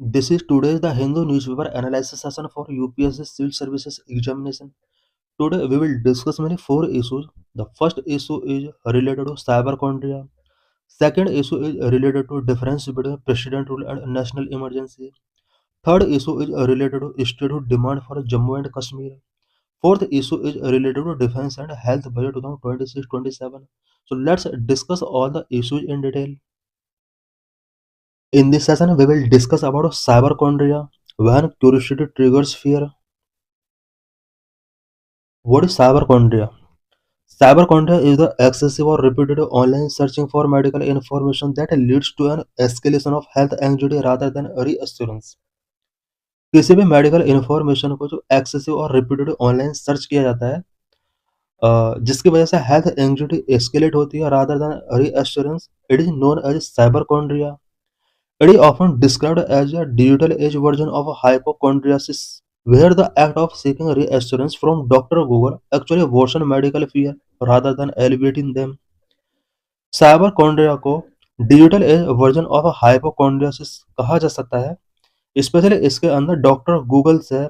This is today's The Hindu newspaper analysis session for UPSC Civil Services examination. Today we will discuss many four issues. The first issue is related to cyberchondria. Second issue is related to difference between president rule and national emergency. Third issue is related to statehood demand for Jammu and Kashmir. Fourth issue is related to defense and health budget 2026-27. So let's discuss all the issues in detail. In this session, we will discuss about cyberchondria, when curiosity triggers fear. What is cyberchondria? Cyberchondria is the excessive or repeated online searching for medical information that leads to an escalation of health anxiety rather than reassurance. किसी भी medical information को जो excessive और repeated online search किया जाता है, जिसकी वजह से हेल्थ एंग्जाइटी एस्केलेट होती है rather than reassurance, it is known as cyberchondria. It is often described as a digital age version of hypochondriasis, where the act of seeking reassurance from Dr. Google actually worsens medical fear rather than alleviating them. साइबरकॉन्ड्रिया को digital age version of hypochondriasis कहा जा सकता है. Specially इसके अंदर doctor Google से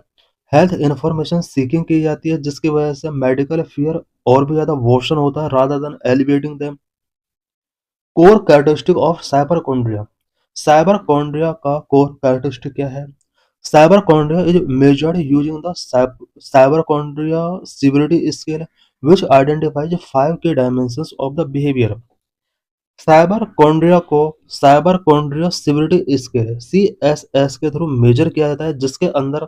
health information seeking की जाती है, जिसकी वजह से मेडिकल फियर और भी ज़्यादा वर्सन होता है rather than elevating them. Core characteristic of cyberchondria. Cyberchondria का कोर कैरेक्टरिस्टिक क्या है? Cyberchondria is measured using the cyberchondria severity scale which identifies 5 key dimensions of the behavior. Cyberchondria को साइबरकॉन्ड्रिया सिविलिटी स्केल CSS के through measure किया जाता है, जिसके अंदर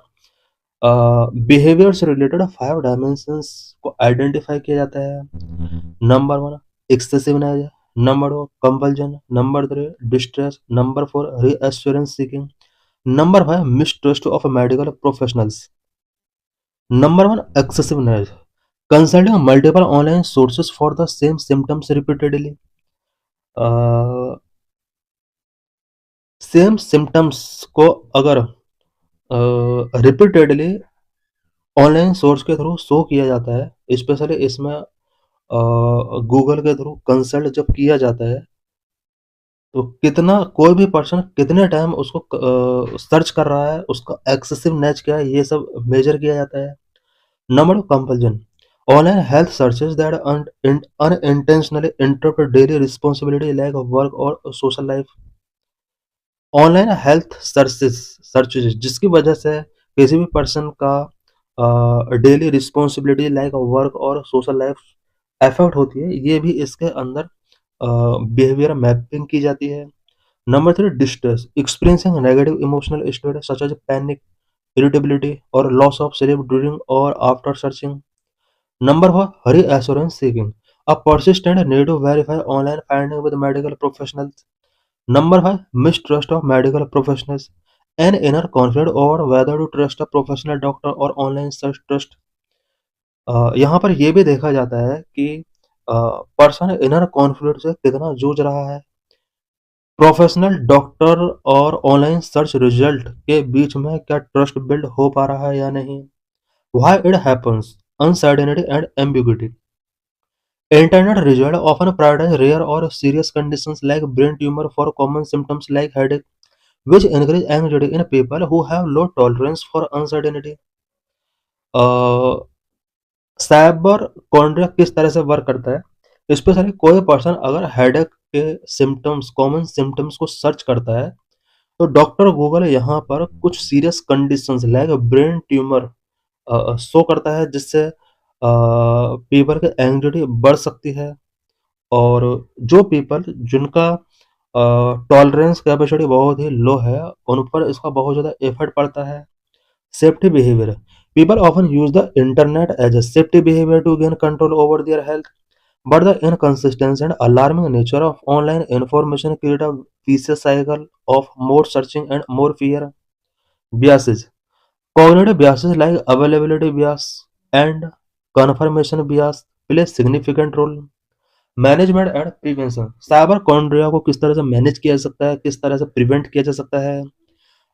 बिहेवियर से रिलेटेड 5 डायमेंशंस को आइडेंटिफाई किया जाता है. Number 1 excessiveness, number 2 compulsion, number 3 distress, number 4 reassurance seeking, number 5 mistrust of medical professionals. Number 1 excessiveness, consulting multiple online sources for the same symptoms repeatedly. Same symptoms को अगर repeatedly online source के through show किया जाता है, specially इसमें Google के through consult जब किया जाता है, तो कितना कोई भी पर्सन कितने टाइम उसको सर्च कर रहा है, उसका एक्सेसिवनेस क्या है, ये सब मेजर किया जाता है. Number 2 compulsion, online health searches that unintentionally interrupt daily responsibility like work और social life. Online health searches जिसकी वजह से किसी भी पर्सन का डेली रिस्पॉन्सिबिलिटी लाइक वर्क और सोशल लाइफ अफेक्ट होती है, ये भी इसके अंदर बिहेवियर मैपिंग की जाती है. Number 3 distress, experiencing negative emotional state such as panic, irritability और लॉस ऑफ स्लीप ड्यूरिंग और after searching. Number 4 reassurance seeking, a persistent need to verify online finding with medical professionals. Number 5 mistrust of medical professionals, an inner conflict over whether to trust a professional doctor or online search trust. यहाँ पर ये भी देखा जाता है कि person inner conflict से कितना जूझ रहा है. प्रोफेशनल डॉक्टर और ऑनलाइन सर्च रिजल्ट के बीच में क्या ट्रस्ट बिल्ड हो पा रहा है या नहीं. Why it happens, uncertainty and ambiguity. Internet results often prioritize rare or serious conditions like brain tumor for common symptoms like headache, which encourage anxiety in people who have low tolerance for uncertainty. Cyberchondria किस तरह से work करता है? Specially कोई person अगर headache के symptoms, common symptoms को search करता है, तो डॉक्टर गूगल यहाँ पर कुछ serious conditions like brain tumour show करता है, जिससे पीपल की एंग्जाइटी बढ़ सकती है. और जो पीपल जिनका टॉलरेंस कैपेसिटी बहुत ही लो है, उन पर इसका बहुत ज़्यादा इफेक्ट पड़ता है. Safety behaviour, people often use the internet as a safety behaviour to gain control over their health, but the inconsistency and alarming nature of online information create a vicious cycle of more searching and more fear. Biases, cognitive biases like availability bias and confirmation bias play significant role. Management and prevention, cyberchondria को किस तरह से manage किया जा सकता है, किस तरह से प्रिवेंट किया जा सकता है.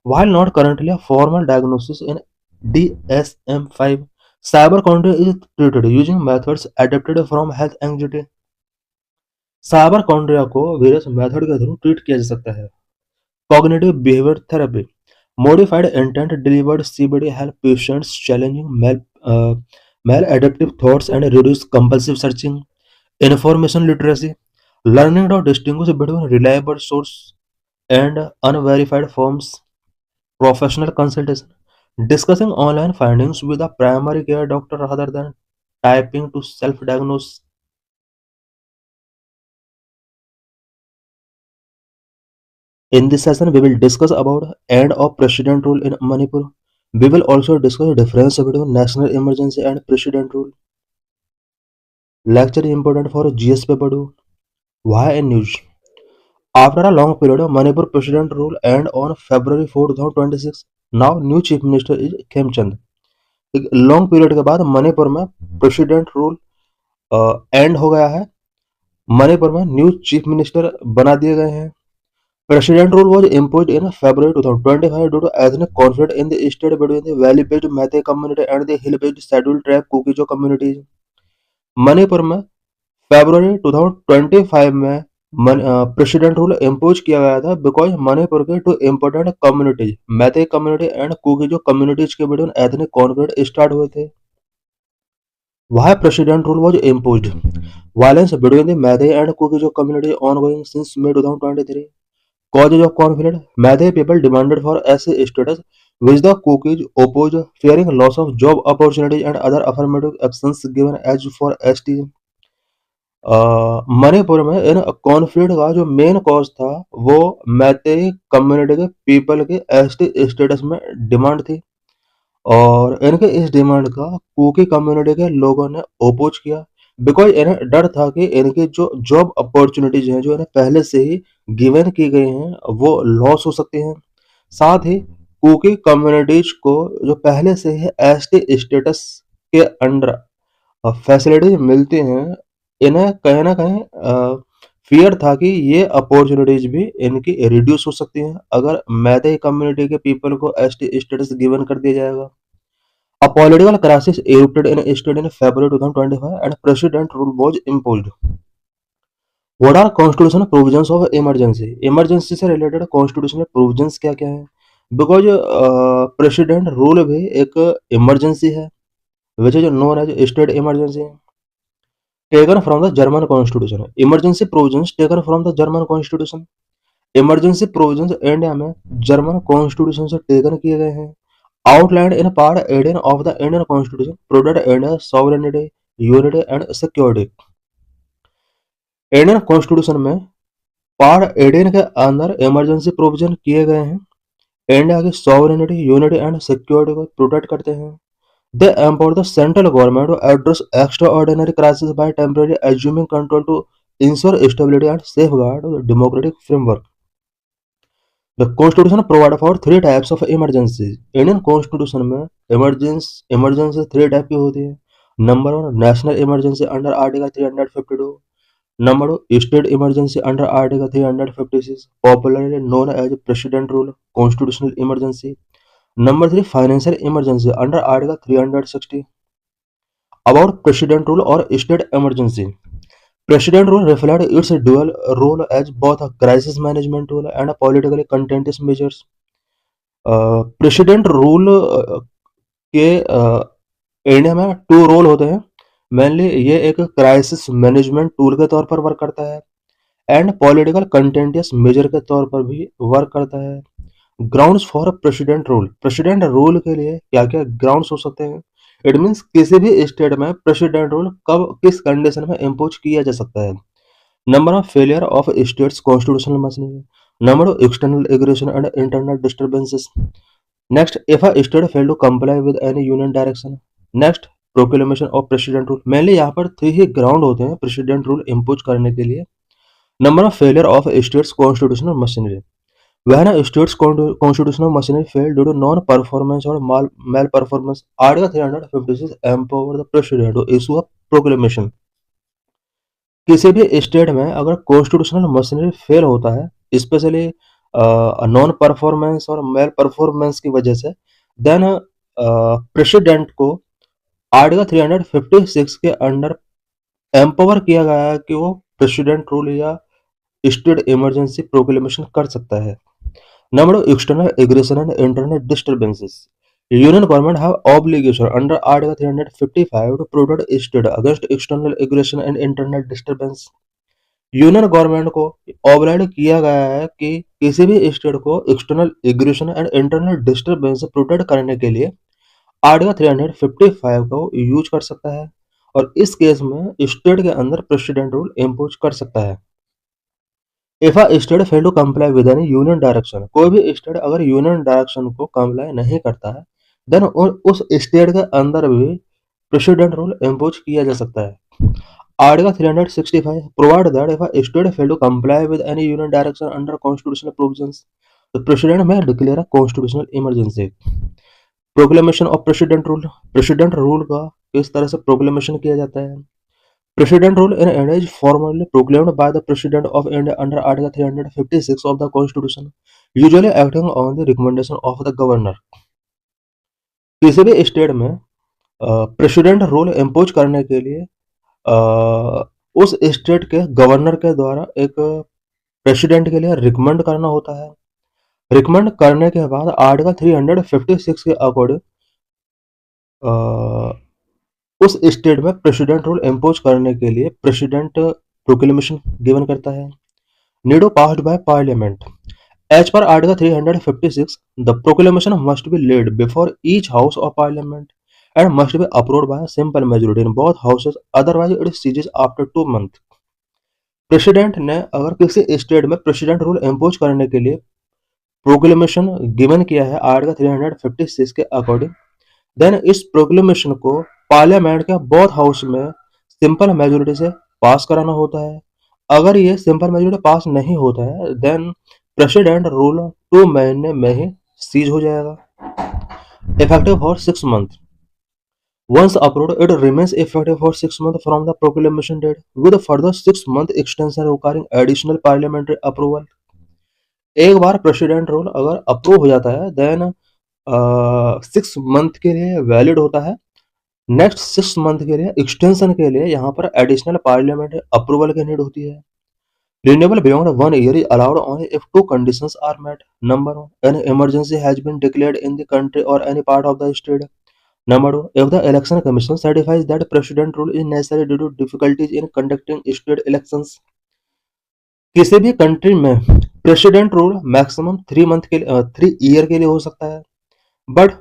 While not currently a formal diagnosis in DSM-5, cyberchondria is treated using methods adapted from health anxiety. साइबरकॉन्ड्रिया को वेरियस मेथड के थ्रू ट्रीट किया जा सकता है. Cognitive behaviour therapy, Modified intent delivered CBD help patients challenging maladaptive thoughts and reduce compulsive searching. Information literacy, learning to distinguish between reliable source and unverified forms. Professional consultation, discussing online findings with a primary care doctor rather than typing to self-diagnose. In this session, we will discuss about end of president rule in Manipur. We will also discuss the difference between national emergency and president rule. Lecture important for GS paper 2. Why in news? After a long period, Manipur president rule end on February 4, 2026. Now new chief minister is Khemchand. एक long period के बाद मणिपुर में president rule and हो गया है। मणिपुर में new chief minister बना दिए गए हैं। President rule was imposed in February 2025 due to ethnic conflict in the state between the valley-based Meitei community and the hill-based scheduled tribe Kuki-Zo communities. Manipur में फरवरी 2025 में प्रेसिडेंट रूल इम्पोज किया गया था because Manipur के टू इम्पोर्टेंट कम्युनिटीज मैते community and Kuki-Zo communities के between ethnic conflict start हुए थे। Why president rule was imposed? Violence between the Meitei and Kuki-Zo community ongoing since May 2023. Causes of conflict: Meitei people demanded for SC status, which the Kukis opposed, fearing loss of job opportunities and other affirmative actions given as for ST. Manipur में in conflict का जो main cause था वो Meitei community के people के ST status में demand थी और इनके इस डिमांड का कुकी कम्युनिटी के लोगों ने ओपोज किया बिकॉज इन्हें डर था कि इनकी जो जॉब अपॉर्चुनिटीज हैं जो इन्हें पहले से ही गिवन की गई हैं वो लॉस हो सकती हैं। साथ ही कुकी कम्युनिटीज को जो पहले से ही एसटी स्टेटस के अंडर फैसिलिटीज मिलती हैं इन्हें कहीं ना कहीं फियर था कि ये अपॉर्चुनिटीज भी इनकी रिड्यूस हो सकती हैं अगर मैतेई कम्युनिटी के पीपल को एसटी स्टेटस गिवन कर दिया जाएगा। A political crisis erupted in a state in February 2025 and president rule was imposed. What are constitutional provisions of emergency? Emergency से related constitutional provisions क्या क्या है? Because president rule भी एक emergency है, which is known as state emergency. Taken from the German Constitution. Emergency provisions taken from the German Constitution. Emergency provisions India में German constitution से taken किए गए हैं। Outlined in Part 18 of the Indian Constitution, protect India's sovereignty, unity and security. Indian constitution में part 18 के अंदर emergency provision किए गए हैं। इंडिया की सॉवरेनिटी, यूनिटी एंड सिक्योरिटी को प्रोटेक्ट करते हैं। They empower the central government to address extraordinary crisis by temporary assuming control to ensure stability and safeguard democratic framework. The Constitution provides for three types of emergencies. Indian constitution में emergency three type की होती है। Number one, national emergency under article 352। Number two, state emergency under article 356, popularly known as president rule constitutional emergency. Number three, financial emergency under article 360। About president rule और state emergency. President rule reflects its dual role as both a crisis management tool and a politically contentious measures. President rule के India में to role होते हैं। Mainly ये एक crisis management tool के तौर पर वर्क करता है एंड पॉलिटिकल कंटेंटियस मेजर के तौर पर भी वर्क करता है। Grounds for president rule. President rule के लिए क्या क्या ग्राउंड्स हो सकते हैं? इट मीन्स किसी भी स्टेट में प्रेसिडेंट रूल कब किस कंडीशन में इम्पोज किया जा सकता है। Number of failure of states constitutional machinery. Number of external aggression and internal disturbances. Next, if a state fail to comply with any union direction. Next, proclamation of president rule. Mainly यहाँ पर three ही ground होते हैं president rule impose करने के लिए। Number of failure of states constitutional machinery. When a state's constitutional machinery failed due to non-performance or malperformance, Article 356 empower the president to issue a proclamation. किसी भी state में अगर constitutional machinery fail होता है specially non performance और mail performance की वजह से देन प्रेसिडेंट को आर्टिकल 356 के अंडर एम्पावर किया गया है कि वो प्रेसिडेंट रूल या स्टेट इमरजेंसी प्रोक्लेमेशन कर सकता है। Number of external aggression and internal disturbances. Union government have obligation under Article 355 to protect state against external aggression and internal disturbance. Union government को ऑब्लाइड किया गया है कि किसी भी स्टेट को external aggression and internal disturbance से प्रोटेक्ट करने के लिए आर्टिकल 355 को यूज कर सकता है और इस केस में स्टेट के अंदर प्रेसिडेंट रूल इम्पोज कर सकता है। If a state fail to comply with any union direction, कोई भी स्टेट अगर यूनियन डायरेक्शन को कंप्लाई नहीं करता है, देन उस स्टेट के अंदर भी प्रेसिडेंट रूल इम्पोज किया जा सकता है। Article 365 provide that if a state fail to comply with any union direction under constitutional provisions, the president may declare a constitutional emergency. Proclamation of president rule. President rule का किस तरह से proclamation किया जाता है? President rule in India is formally proclaimed by the President of India under Article 356 of the Constitution, usually acting on the recommendation of the governor. किसी भी state में प्रेसिडेंट रूल इम्पोज करने के लिए उस स्टेट के गवर्नर के द्वारा एक प्रेसिडेंट के लिए रिकमेंड करना होता है। रिकमेंड करने के बाद आर्टिकल 356 के अकॉर्डिंग उस स्टेट में प्रेसिडेंट रूल इम्पोज करने के लिए प्रेसिडेंट प्रोक्लेमेशन गिवन करता है। Need to passed by parliament. As per article 356 the proclamation must be laid before each house of parliament and must be approved by a simple majority in both houses, otherwise it ceases after 2 months. President ने अगर किसी state में president rule impose करने के लिए proclamation given किया है article 356 के अकॉर्डिंग, देन इस प्रोक्लेमेशन को पार्लियामेंट के बोथ हाउस में सिंपल मेजोरिटी से पास कराना होता है। अगर ये सिंपल मेजोरिटी पास नहीं होता है, देन प्रेसिडेंट रूल 2 महीने में ही सीज हो जाएगा। Effective for 6 month. Once approved, it remains effective for 6 months from the proclamation date, with a further 6-month extension requiring additional parliamentary approval. एक बार प्रेसिडेंट रूल अगर approve हो जाता है, then 6 month के लिए वैलिड होता है। नेक्स्ट 6 मंथ के लिए एक्सटेंशन के लिए यहाँ पर एडिशनल पार्लियामेंट्री अप्रूवल की नीड होती है। Renewable beyond 1 year is allowed only if two conditions are met. Number 1, an emergency has been declared in the country or any part of the state. Number 2, if the election commission certifies that president rule is necessary due to difficulties in conducting state elections. किसी भी country में president rule maximum 3 month के लिए 3 year के लिए हो सकता है, बट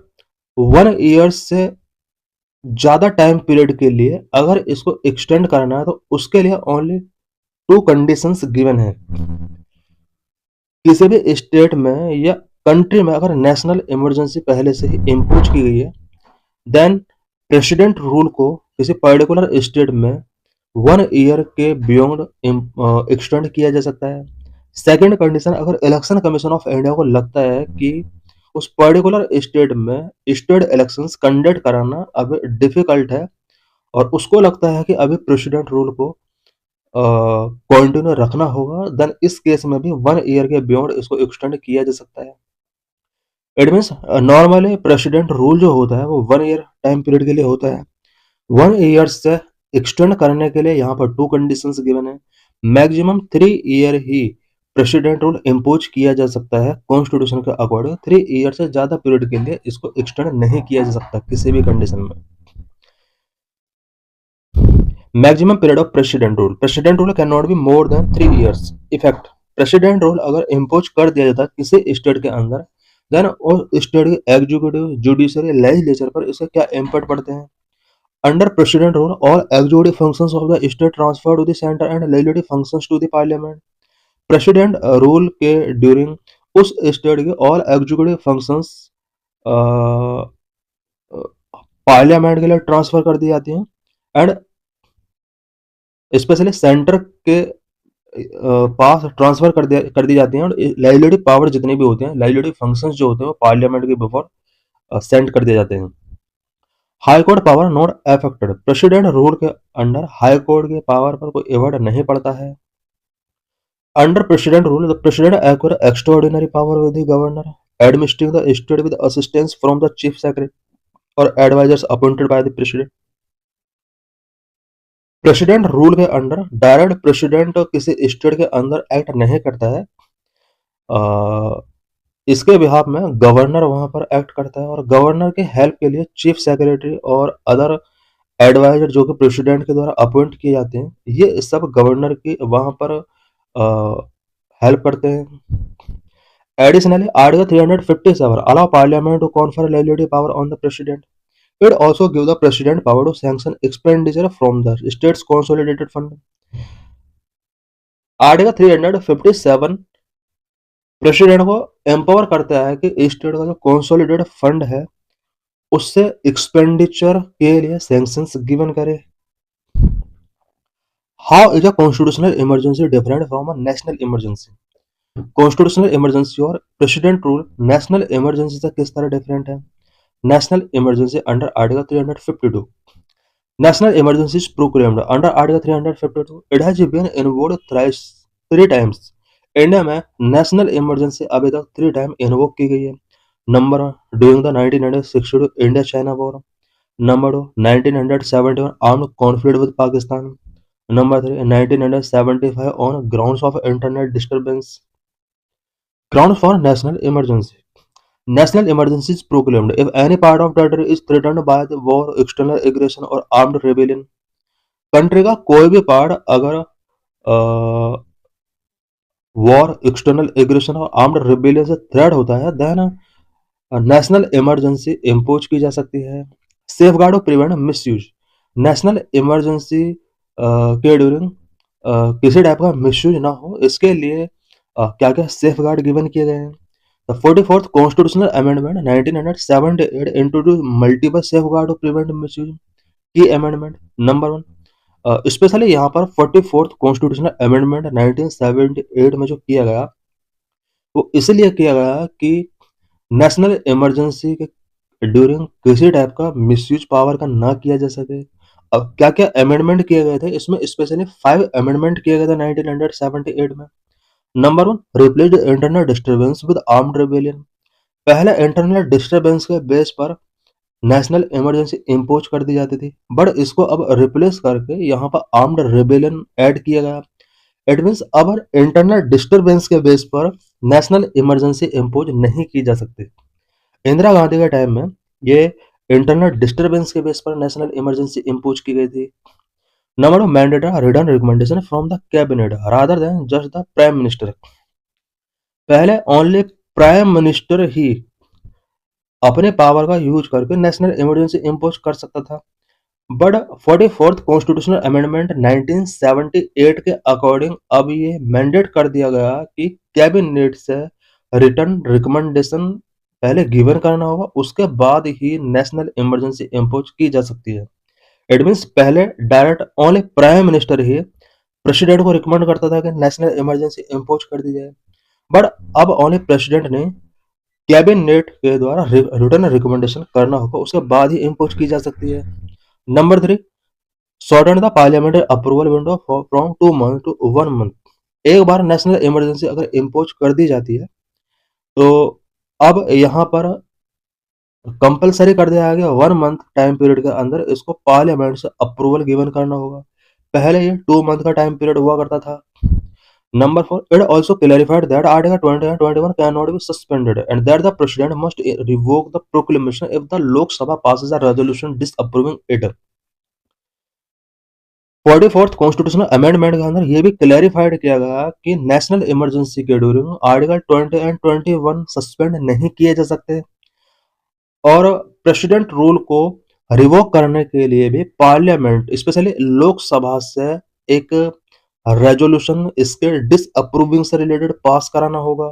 1 ईयर से ज्यादा टाइम पीरियड के लिए अगर इसको एक्सटेंड करना है तो उसके लिए ओनली 2 कंडीशंस गिवन है। किसी भी स्टेट में या कंट्री में अगर नेशनल इमरजेंसी पहले से ही इम्पोज की गई है, देन प्रेसिडेंट रूल को किसी पर्टिकुलर स्टेट में 1 ईयर के बियॉन्ड एक्सटेंड किया जा सकता है। सेकंड कंडीशन, अगर इलेक्शन कमीशन ऑफ इंडिया को लगता है कि उस पर्टिकुलर स्टेट में स्टेट इलेक्शंस कंडक्ट कराना अभी डिफिकल्ट है और उसको लगता है कि अभी प्रेसिडेंट रूल को कंटिन्यू रखना होगा, देन इस केस में भी 1 ईयर के बियॉन्ड इसको एक्सटेंड किया जा सकता है। It means normally president rule जो होता है वो 1 ईयर टाइम पीरियड के लिए होता है। 1 ईयर से एक्सटेंड करने के लिए यहाँ पर 2 कंडीशंस गिवन है। मैक्सिमम 3 ईयर ही प्रेसिडेंट रूल इम्पोज किया जा सकता है कॉन्स्टिट्यूशन के अकॉर्डिंग। 3 ईयर से ज्यादा पीरियड के लिए इसको एक्सटेंड नहीं किया जा सकता किसी भी कंडीशन में। Maximum period of president rule can not be more than 3 years. Effect, president rule अगर इम्पोज कर दिया जाता है किसी स्टेट के अंदर, देन उस स्टेट के एग्जीक्यूटिव, जुडिशरी, लेजिस्लेचर पर इससे क्या इम्पैक्ट पड़ते हैं। Under president rule all executive functions of the state transfer to the centre and legislative functions to the parliament. President rule के ड्यूरिंग उस स्टेट के ऑल एग्जीक्यूटिव फंक्शंस पार्लियामेंट के लिए ट्रांसफर कर दी जाती हैं एंड स्पेशली सेंटर के पास ट्रांसफर कर दी जाती हैं और लेजिस्लेटिव पावर जितने भी होते हैं, लेजिस्लेटिव फंक्शंस जो होते हैं वो पार्लियामेंट के बिफोर सेंड कर दिए जाते हैं। High court power not affected. President rule के अंडर हाई कोर्ट के पावर पर कोई इफेक्ट नहीं पड़ता है। Under president rule the president acquire extraordinary power with the governor administering the state with assistance from the chief secretary और advisers appointed by the president. President rule के under direct president किसी state के अंदर act नहीं करता है। इसके behalf में गवर्नर वहां पर एक्ट करता है और गवर्नर के हेल्प के लिए चीफ सेक्रेटरी और अदर एडवाइजर जो कि प्रेसिडेंट के द्वारा अपॉइंट किए जाते हैं, ये सब गवर्नर की वहां पर हेल्प करते हैं। Additionally, Article 357 allow Parliament to confer legislative power on the President. It also gives the President power to sanction expenditure from the state's consolidated fund. Article 357 president को एम्पावर करता है कि स्टेट का जो कंसोलिडेटेड फंड है उससे expenditure के लिए सैंक्शंस गिवन करे। How is a constitutional emergency different from a national emergency? Constitutional emergency और प्रेसिडेंट रूल नेशनल इमरजेंसी से किस तरह डिफरेंट है? National emergency under Article 352. National emergency is proclaimed under Article 352. It has been invoked thrice, three times. India में national emergency अभी तक 3 time invoke की गई है। Number 1 during the 1962 India China war. Number 2 1971 armed conflict with Pakistan. Number 3 1975 on grounds of internet disturbance. Ground for national emergency. National emergency is proclaimed if any part of territory is threatened by the war, external aggression or armed rebellion. Country का कोई भी part अगर war, external aggression और armed rebellion से threat होता है then national emergency impose की जा सकती है। सेफ गार्ड और प्रिवेंट मिसयूज। नेशनल इमरजेंसी के ड्यूरिंग किसी टाइप का मिसयूज ना हो इसके लिए क्या क्या सेफ गार्ड गिवन किए गए हैं। The 44th Constitutional Amendment 1978 introduced multiple safeguards to prevent misuse. Key amendment number 1, specially यहाँ पर 44th Constitutional Amendment 1978 में जो किया गया वो इसलिए किया गया कि नेशनल इमरजेंसी के ड्यूरिंग किसी टाइप का मिसयूज पावर का ना किया जा सके। अब क्या क्या अमेंडमेंट किए गए थे इसमें, स्पेशली 5 अमेंडमेंट किए गए थे 1978 में। Number 1 replace internal disturbance with armed rebellion. पहले इंटरनल डिस्टर्बेंस के बेस पर नेशनल इमरजेंसी इम्पोज कर दी जाती थी, बट इसको अब रिप्लेस करके यहाँ पर आर्म्ड रेबेलियन ऐड किया गया। इट मीन्स अब इंटरनल डिस्टर्बेंस के बेस पर नेशनल इमरजेंसी इम्पोज नहीं की जा सकती। इंदिरा गांधी के टाइम में ये इंटरनल डिस्टर्बेंस के बेस पर नेशनल इमरजेंसी इम्पोज की गई थी। Number 2 mandatory return recommendation from the cabinet rather than just the prime minister. पहले ओनली प्राइम मिनिस्टर ही अपने पावर का यूज करके नेशनल इमरजेंसी इम्पोज कर सकता था, बट 44th कॉन्स्टिट्यूशनल अमेंडमेंट 1978 के अकॉर्डिंग अब ये मैंडेट कर दिया गया कि कैबिनेट से रिटर्न रिकमेंडेशन पहले गिवन करना होगा, उसके बाद ही नेशनल इमरजेंसी इम्पोज की जा सकती है। इट मीन्स पहले डायरेक्ट ओनली प्राइम मिनिस्टर ही प्रेसिडेंट को रिकमेंड करता था कि नेशनल इमरजेंसी इम्पोज कर दी जाए, बट अब ओनली प्रेसिडेंट ने कैबिनेट के द्वारा रिटर्न रिकमेंडेशन करना होगा, उसके बाद ही इम्पोज की जा सकती है। Number 3 shorten the parliamentary approval window from 2 month to 1 month. एक बार नेशनल इमरजेंसी अगर इम्पोज कर दी जाती है तो अब यहाँ पर कंपलसरी कर दिया गया 1 मंथ टाइम पीरियड के अंदर इसको पार्लियामेंट से अप्रूवल गिवन करना होगा। पहले ये 2 मंथ का टाइम पीरियड हुआ करता था। Number 4, it also clarified that Article 20 and 21 cannot be suspended and that the President must revoke the proclamation if the Lok Sabha passes a resolution disapproving it. 44th constitutional amendment के अंदर ये भी clarified किया गया कि national emergency के during article 20 and 21 suspend नहीं किए जा सकते और प्रेसिडेंट रूल को रिवोक करने के लिए भी पार्लियामेंट स्पेशली लोकसभा से एक रेजोल्यूशन इसके डिसअप्रूविंग से रिलेटेड पास कराना होगा।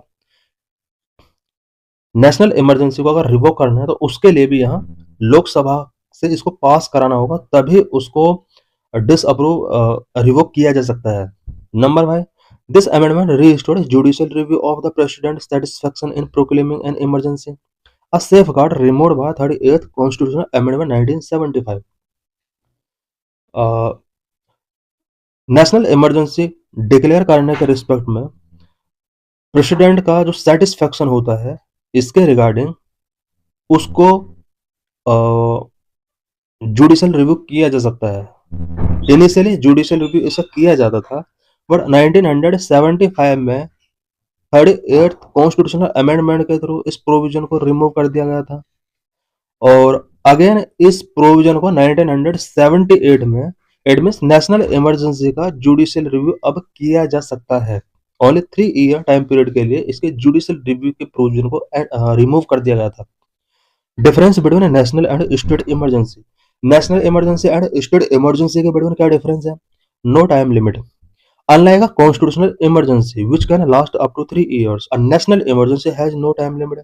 नेशनल इमरजेंसी को अगर रिवोक करना है तो उसके लिए भी यहाँ लोकसभा से इसको पास कराना होगा, तभी उसको डिसअप्रूव रिवोक किया जा सकता है। Number 5 this amendment restored judicial review of the president satisfaction in proclaiming an emergency, a safeguard removed by 38th constitutional amendment 1975। National emergency declare करने के रिस्पेक्ट में प्रेसिडेंट का जो सेटिस्फैक्शन होता है इसके रिगार्डिंग उसको जुडिशियल रिव्यू किया जा सकता है। इनिशियली जुडिशियल रिव्यू इसका किया जाता था, बट 1975 में 38th कॉन्स्टिट्यूशनल अमेंडमेंट के थ्रू इस प्रोविजन को रिमूव कर दिया गया था। और अगेन इस प्रोविजन को 1978 में इट मीन्स नेशनल इमरजेंसी का जुडिशियल रिव्यू अब किया जा सकता है। ओनली 3 ईयर टाइम पीरियड के लिए इसके जुडिशियल रिव्यू के प्रोविजन को रिमूव कर दिया गया था। Difference between national and state emergency. National emergency and state emergency के बिटवीन क्या डिफरेंस है? No time limit. Unlike a constitutional emergency, which can last up to 3 years, a national emergency has no time limit.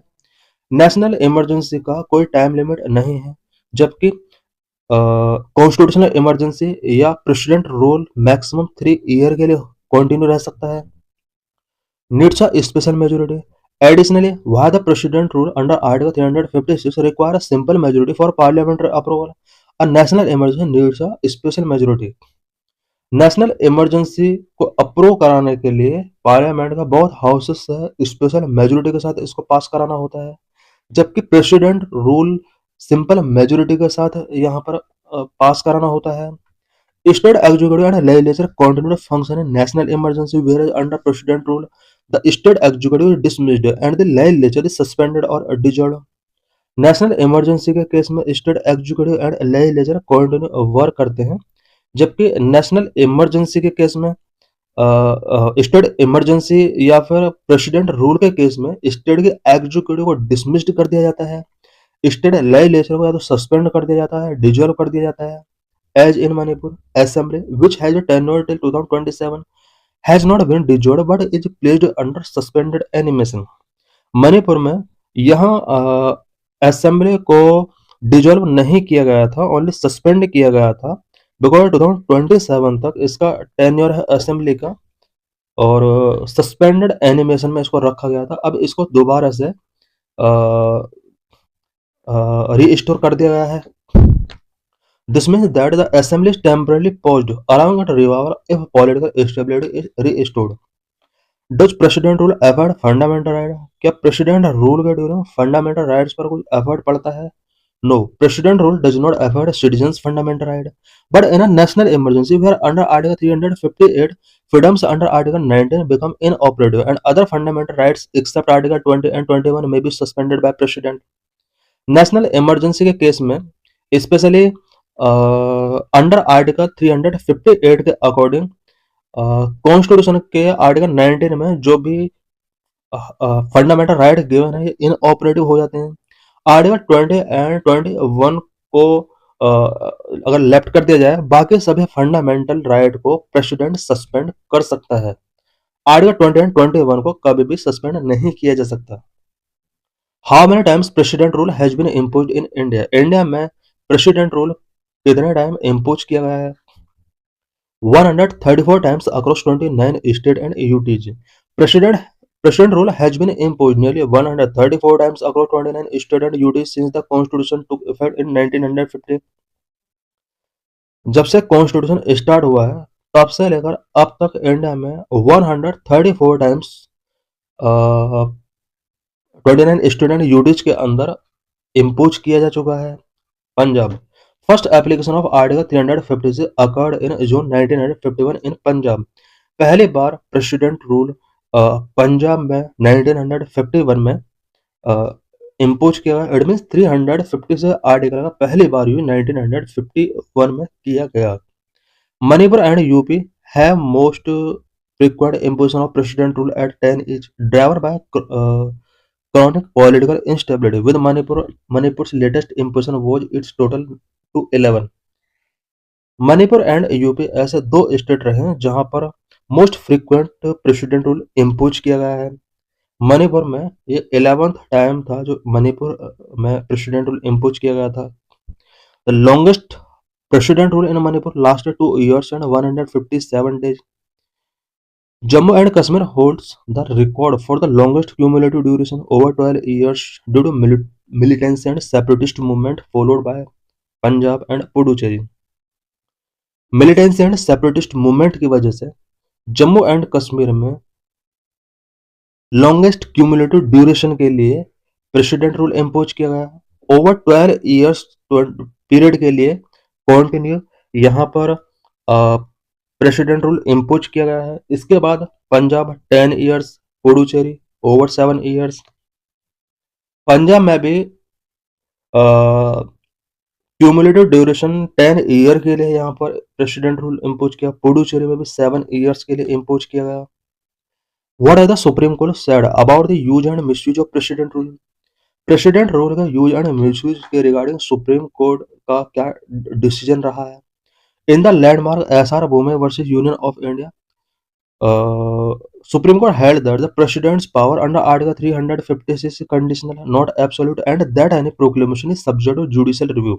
National emergency का कोई time limit नहीं है, जबकि constitutional emergency या president rule maximum 3 year के लिए continue रह सकता है। Needs a special majority. Additionally, why the president rule under Article 356 require a simple majority for parliamentary approval, a national emergency needs a special majority. National emergency को approve कराने के लिए parliament का बहुत हाउसेस से स्पेशल मेजोरिटी के साथ इसको पास कराना होता है, जबकि प्रेसिडेंट रूल सिंपल मेजोरिटी के साथ यहाँ पर पास कराना होता है। State executive and legislature continue function in national emergency where under president rule the state executive is dismissed and the legislature is suspended और डिसॉल्व्ड। नेशनल इमरजेंसी के केस में state executive and legislature continue work करते हैं, जबकि national emergency के case में state emergency या फिर प्रेसिडेंट रूल के केस में स्टेट के एग्जीक्यूटिव को डिसमिस्ड कर दिया जाता है, स्टेट लेजिस्लेचर को या तो सस्पेंड कर दिया जाता है, डिसॉल्व कर दिया जाता है। As in Manipur assembly which has a tenure till 2027 has not been dissolved but is placed under suspended animation. Manipur में यहाँ असेंबली को डिसॉल्व नहीं किया गया था, ओनली सस्पेंड किया गया था, बिकॉज 2027 तक इसका टेन्योर है असेंबली का और सस्पेंडेड एनिमेशन में इसको रखा गया था। अब इसको दोबारा से रीस्टोर कर दिया गया है। This means that the assembly is temporarily paused allowing it revival if political stability is restored. Does president rule affect fundamental right? क्या प्रेसिडेंट रूल के ड्यूरिंग फंडामेंटल राइट्स पर कुछ एफर्ट पड़ता है? No, President rule does not affect citizens' fundamental right. But in a national emergency, where under Article 358, freedoms under Article 19 become inoperative, and other fundamental rights except Article 20 and 21 may be suspended by President. National emergency के case में, especially under Article 358 के according, constitution के article 19 में जो भी fundamental right given है ये inoperative हो जाते हैं। आर्टिकल 20 एंड 21 को अगर लेफ्ट कर दिया जाए, बाकी सभी फंडामेंटल राइट को प्रेसिडेंट सस्पेंड कर सकता है। आर्टिकल 20 एंड 21 को कभी भी सस्पेंड नहीं किया जा सकता। How many times president rule has been imposed in India? India में प्रेसिडेंट रूल कितने टाइम इम्पोज किया गया है? 134 times across 29 state and UTs. President rule has been imposed nearly 134 times across 29 state and UTs since the Constitution took effect in 1950. जब से constitution start हुआ है तब से लेकर अब तक इंडिया में 134 टाइम्स 29 स्टेट एंड यूटीज के अंदर इम्पोज किया जा चुका है। Punjab first application of article 356 occurred in June 1951 in Punjab. पहली बार प्रेसिडेंट रूल पंजाब में 1951 में इम्पोज किया गया। इट मीन्स 350 से आर्टिकल का पहली बार यूज 1951 में किया गया। Manipur and UP have most frequent imposition of president rule at 10 each, driven by chronic political instability. With Manipur's latest imposition was its total to 11. Manipur and UP ऐसे दो स्टेट रहे हैं जहां पर most frequent president rule impose किया गया है। मणिपुर में ये 11th टाइम था जो मणिपुर में प्रेसिडेंट रूल इम्पोज किया गया था। The longest president rule in Manipur lasted 2 years and 157 days. Jammu and Kashmir holds the record for the longest cumulative duration over 12 years due to militancy and separatist movement, followed by Punjab and Puducherry. Militancy and separatist movement की वजह से Jammu and Kashmir में longest cumulative duration के लिए president rule impose किया गया। Over 12 years period के लिए कॉन्टिन्यू यहाँ पर प्रेसिडेंट रूल इम्पोज किया गया है। इसके बाद Punjab 10 years Puducherry over 7 years। Punjab में भी क्यूमुलेटिव ड्यूरेशन 10 ईयर के लिए यहाँ पर प्रेसिडेंट रूल इम्पोज किया। पुडुचेरी में भी 7 ईयर्स के लिए इम्पोज किया गया। What are the supreme court said about the use and misuse of president rule? President rule का यूज एंड मिसयूज के रिगार्डिंग सुप्रीम कोर्ट का क्या डिसीजन रहा है? In the landmark SR Bommai versus union of India, Supreme Court held that the President's power under Article 356 is conditional, not absolute, and that any proclamation is subject to judicial review.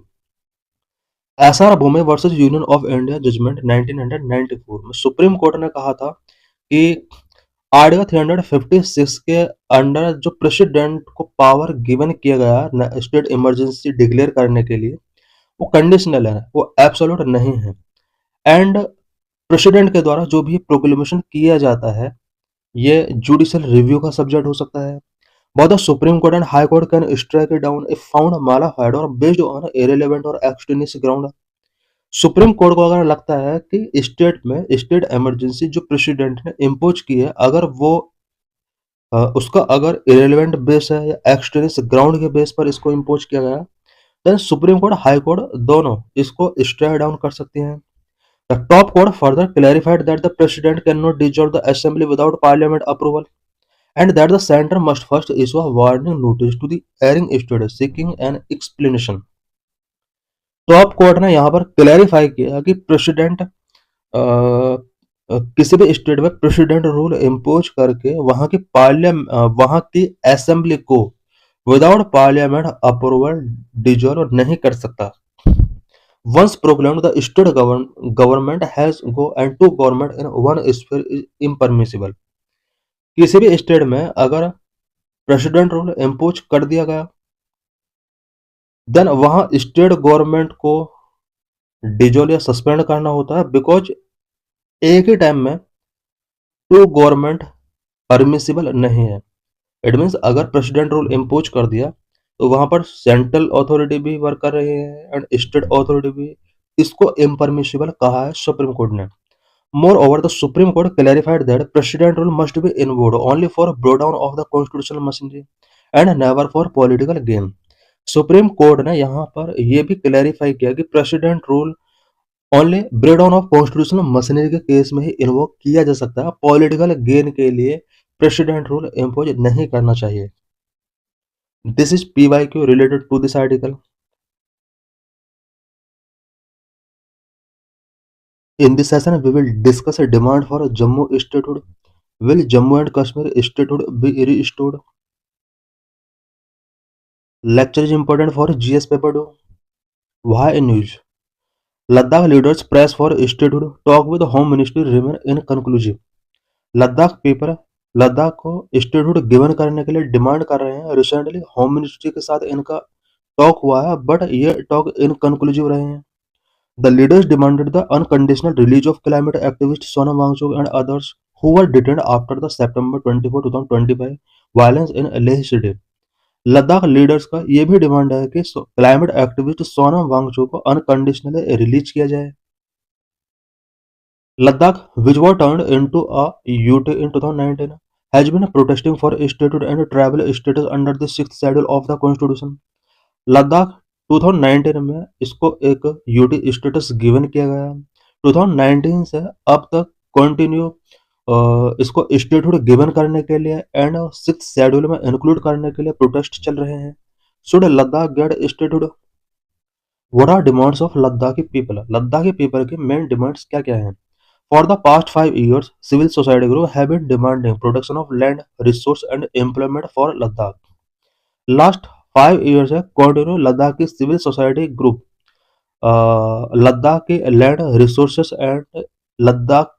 SR Bommai versus union of India judgment 1994 में supreme court ने कहा था कि article 356 के under जो president को power given किया गया स्टेट इमरजेंसी डिक्लेयर करने के लिए, वो कंडीशनल है, वो एब्सोल्यूट नहीं है। एंड प्रेसिडेंट के द्वारा जो भी प्रोक्लेमेशन किया जाता है ये जुडिशियल रिव्यू का सब्जेक्ट हो सकता है। Both the Supreme Court and High Court can strike it down if found mala-fide or based on irrelevant or extraneous ground। Supreme court को अगर लगता है कि स्टेट में स्टेट इमरजेंसी जो प्रेसिडेंट ने इम्पोज की है, अगर वो उसका अगर इरेलीवेंट बेस है या एक्सट्रेनियस ग्राउंड के बेस पर इसको इम्पोज किया गया, then supreme court high court दोनों इसको स्ट्राइक डाउन कर सकती हैं। The top court further clarified that the president cannot dissolve the assembly without parliament approval, and that the center must first issue a warning notice to the erring state seeking an explanation। Top court ने यहाँ पर clarify किया कि president किसी भी state में president rule impose करके वहां की असेंबली को विदाउट पार्लियामेंट अप्रूवल डिजोल्व नहीं कर सकता। Once proclaimed, the state government has go and two government in one sphere is impermissible। किसी भी स्टेट में अगर प्रेसिडेंट रूल इम्पोज कर दिया गया, देन वहां स्टेट गवर्नमेंट को डिजोल्व या सस्पेंड करना होता है, बिकॉज एक ही टाइम में टू गवर्नमेंट परमिसिबल नहीं है। इट मीन्स अगर प्रेसिडेंट रूल इम्पोज कर दिया तो वहां पर सेंट्रल अथॉरिटी भी वर्क कर रही है एंड स्टेट अथॉरिटी भी, इसको इम्परमिसिबल कहा है सुप्रीम कोर्ट ने। Moreover, the Supreme Court clarified that president rule must be invoked only for blowdown of the constitutional machinery and never for political gain। Supreme court ने यहाँ पर यह भी क्लैरिफाई किया कि president rule only breakdown of constitutional machinery के case में ही invoke किया जा सकता है, पॉलिटिकल गेन के लिए प्रेसिडेंट रूल इम्पोज नहीं करना चाहिए। This is PYQ related to this article। In this session, we will discuss a demand for Jammu statehood। Will Jammu and Kashmir statehood be restored? Lecture is important for GS paper 2। Why news? Ladakh leaders press for statehood, talk with Home Ministry remain inconclusive। Ladakh paper Ladakh को statehood given करने के लिए demand कर रहे हैं। Recently home ministry के साथ इनका टॉक हुआ है, बट ये टॉक इनकंक्लूसिव रहे हैं। The leaders demanded the unconditional release of climate activist Sonam Wangchuk and others who were detained after the September 24, 2025 violence in Leh city। Ladakh leaders का ये भी डिमांड है कि क्लाइमेट एक्टिविस्ट सोनम वांगचुक को अनकंडीशनली रिलीज किया जाए। Ladakh, which was turned into a UT in 2019, has been protesting for statehood and tribal status under the 6th schedule of the Constitution। Ladakh 2019 में इसको एक यूटी स्टेटस गिवन किया गया। 2019 से अब तक कंटिन्यू इसको स्टेटहुड गिवन करने के लिए एंड 6th शेड्यूल में इंक्लूड करने के लिए प्रोटेस्ट चल रहे हैं। Should Ladakh get statehood? What are demands of Ladakhi people? Ladakhi people की मेन डिमांड्स क्या क्या हैं? For the past 5 years, civil society groups have been demanding protection of land, resource and employment for Ladakh। Last 5 years है continue Ladakh की civil society group Ladakh के land resources and Ladakh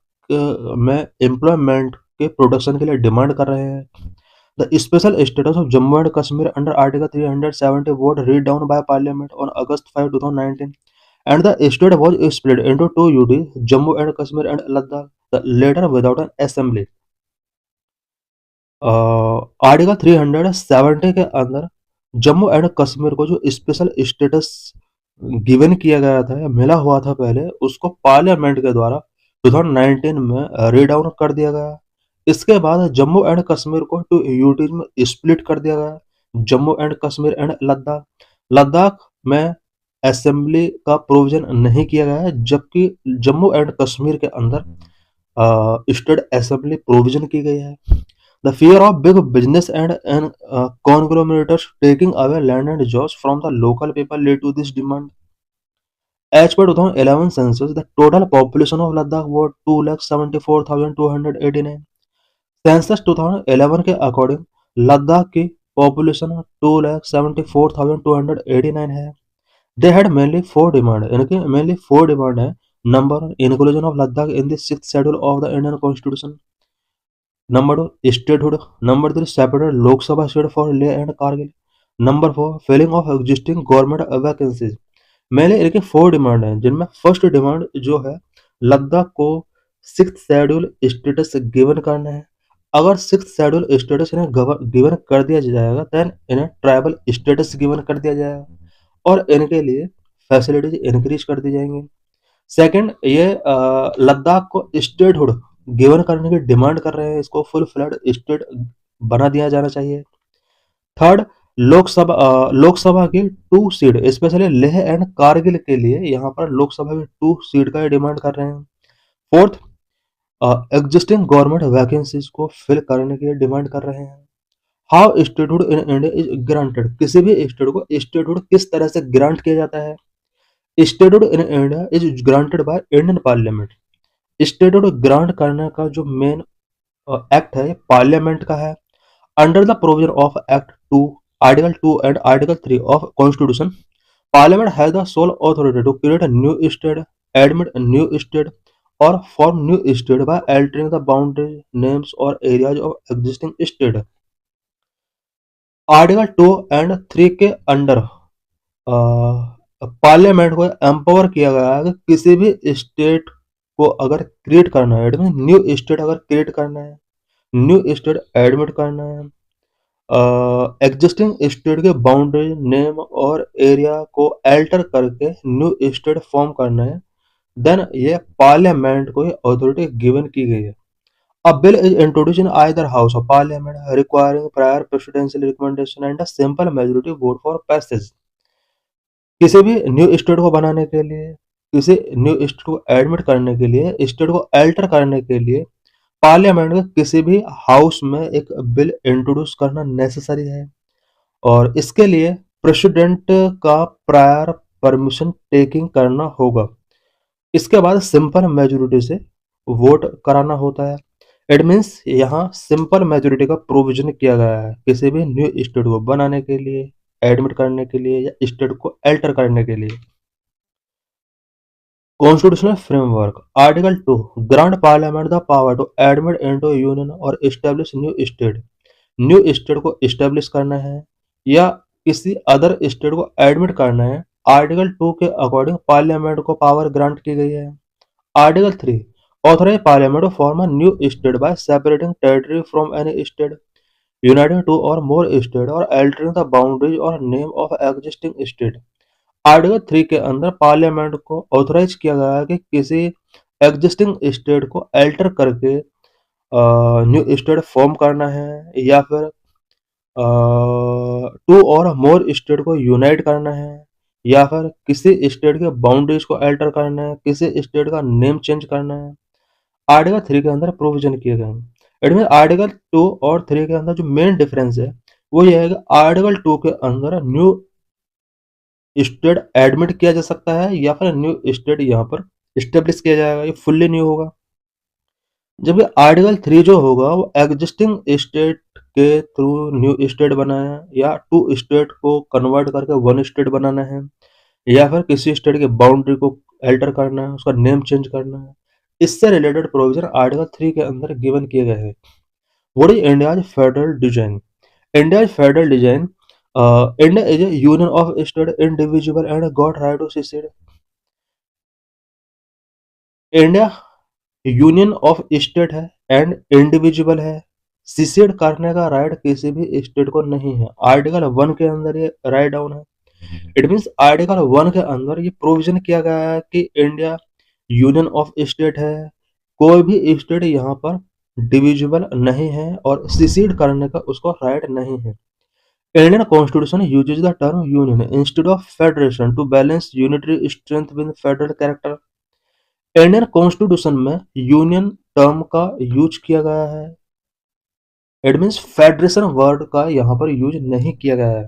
में employment के protection के लिए डिमांड कर रहे हैं। The special status of Jammu and Kashmir under article 370 vote read down by parliament on August 5, 2019 and the state was split into two UTs, Jammu and Kashmir and Ladakh, the latter without an assembly। Article 370 के अंदर Jammu and Kashmir को जो special status given किया गया था या मिला हुआ था पहले, उसको पार्लियामेंट के द्वारा 2019 में रीडाउन कर दिया गया इसके बाद जम्मू एंड कश्मीर को 2 यूटीज में स्प्लिट कर दिया गया, जम्मू एंड कश्मीर एंड लद्दाख। लद्दाख में असेंबली का प्रोविजन नहीं किया गया है, जबकि जम्मू एंड कश्मीर के अंदर स्टेट असेंबली प्रोविजन की गई है। The fear of big business and conglomerates taking away land and jobs from the local people led to this demand. As per 2011 census, the total population of Ladakh was 2,74,289. Census 2011 के according Ladakh की population 2,74,289 है। They had mainly four demand, इनके mainly four demand है। Number inclusion of Ladakh in the 6th schedule of the Indian constitution. Number 2 statehood. Number 3 separated Lok Sabha seat for Leh and Kargil. Number 4 filling of existing government vacancies. Mainly इनके four demand हैं, जिनमें first demand जो है लद्दाख को 6th schedule status given करना है। अगर 6th schedule status इन्हें गिवन कर दिया जाएगा, देन इन्हें ट्राइबल स्टेटस गिवन कर दिया जाएगा और इनके लिए फैसिलिटीज इंक्रीज कर दी जाएंगी। सेकंड, ये लद्दाख को स्टेटहुड गिवन करने की डिमांड कर रहे हैं, इसको फुल फ्लैड स्टेट बना दिया जाना चाहिए। थर्ड, लोकसभा की 2 seat, specially Leh and Kargil के लिए यहाँ पर लोकसभा की 2 सीट का डिमांड कर रहे हैं। फोर्थ, एग्जिस्टिंग गवर्नमेंट वैकेंसीज को फिल करने की डिमांड कर रहे हैं। How statehood in India is granted, किसी भी स्टेट को स्टेटहुड किस तरह से ग्रांट किया जाता है। Statehood in India is granted by Indian parliament. Statehood grant करने का जो मेन एक्ट है, पार्लियामेंट का है। Under the provision of act 2, article 2 and article 3 of constitution, parliament has the sole authority to create a new state, admit a new state or form new state by altering the boundaries, names or areas of existing state. Article 2 and 3 के under parliament को empower किया गया है कि किसी भी state को अगर क्रिएट करना है, न्यू स्टेट अगर क्रिएट करना है, न्यू स्टेट एडमिट करना है, एग्जिस्टिंग स्टेट के बाउंड्री, नेम और एरिया को अल्टर करके न्यू स्टेट फॉर्म करना है, देन ये पार्लियामेंट को अथॉरिटी गिवन की गई है। A bill is introduced in either house of parliament requiring prior presidential recommendation and a simple majority vote for passage. किसी भी न्यू स्टेट को बनाने के लिए, किसी न्यू स्टेट को एडमिट करने के लिए, स्टेट को अल्टर करने के लिए पार्लियामेंट के किसी भी हाउस में एक बिल इंट्रोड्यूस करना नेसेसरी है और इसके लिए प्रेसिडेंट का प्रायर परमिशन टेकिंग करना होगा। इसके बाद सिंपल मेजोरिटी से वोट कराना होता है। इट मीन्स यहाँ सिंपल मेजोरिटी का प्रोविजन किया गया है किसी भी न्यू स्टेट को बनाने के लिए, एडमिट करने के लिए या स्टेट को अल्टर करने के लिए। Constitutional framework, article 2 grant parliament the power to admit into union और establish new state. New state को एस्टेब्लिश करना है या किसी अदर स्टेट को एडमिट करना है, आर्टिकल 2 के अकॉर्डिंग पार्लियामेंट को पावर ग्रांट की गई है। Article 3 authorise parliament to form a new state by separating territory from any state, uniting two और मोर स्टेट और अल्टरिंग द बाउंड्रीज और name of existing state. Article 3 के अंदर पार्लियामेंट को ऑथराइज किया गया है कि किसी एग्जिस्टिंग स्टेट को अल्टर करके न्यू स्टेट फॉर्म करना है या फिर 2 और मोर स्टेट को यूनाइट करना है या फिर किसी स्टेट के बाउंड्रीज को अल्टर करना है, किसी स्टेट का नेम चेंज करना है। आर्टिकल 3 के अंदर प्रोविजन किए गए हैं। इट मीन आर्टिकल 2 और 3 के अंदर जो मेन डिफरेंस है वो ये है कि आर्टिकल 2 के अंदर न्यू स्टेट एडमिट किया जा सकता है या फिर न्यू स्टेट यहाँ पर स्टेब्लिश किया जाएगा, ये फुल्ली न्यू होगा। जबकि आर्टिकल 3 जो होगा वो एग्जिस्टिंग स्टेट के थ्रू न्यू स्टेट बनाना है या 2 स्टेट को कन्वर्ट करके 1 स्टेट बनाना है या फिर किसी स्टेट के बाउंड्री को अल्टर करना है, उसका नेम चेंज करना है। इससे रिलेटेड प्रोविजन आर्टिकल 3 के अंदर गिवन किए गए हैं। What is India's federal design? India's federal design, India is a union of state individual and got right to secede. India union of state है एंड इंडिविजुअल है, सिसेड करने का राइट किसी भी स्टेट को नहीं है। आर्टिकल 1 के अंदर ये राइट डाउन है। इट मीन्स आर्टिकल 1 के अंदर ये प्रोविजन किया गया है कि इंडिया यूनियन ऑफ स्टेट है, कोई भी स्टेट यहाँ पर डिविजिबल नहीं है और सिसीड करने का उसको राइट नहीं है। Indian constitution uses the term union instead of federation to balance unitary strength with federal character. Indian constitution में यूनियन टर्म का यूज किया गया है। इट मीन्स फेडरेशन वर्ड का यहाँ पर यूज नहीं किया गया है।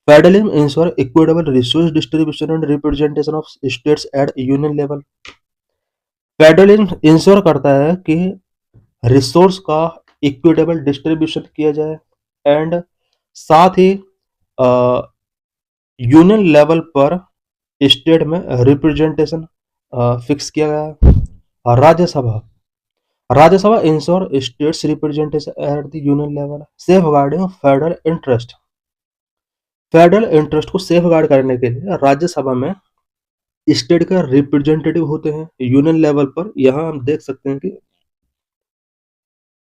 Federalism ensure equitable resource distribution and representation of states at union level. Federalism ensure करता है कि रिसोर्स का इक्विटेबल डिस्ट्रीब्यूशन किया जाए एंड साथ ही यूनियन लेवल पर स्टेट में रिप्रेजेंटेशन फिक्स किया गया है। Rajya Sabha ensure states representation at the union level safeguarding federal interest. Federal interest को सेफगार्ड करने के लिए राज्यसभा में स्टेट का रिप्रेजेंटेटिव होते हैं। यूनियन लेवल पर यहाँ हम देख सकते हैं कि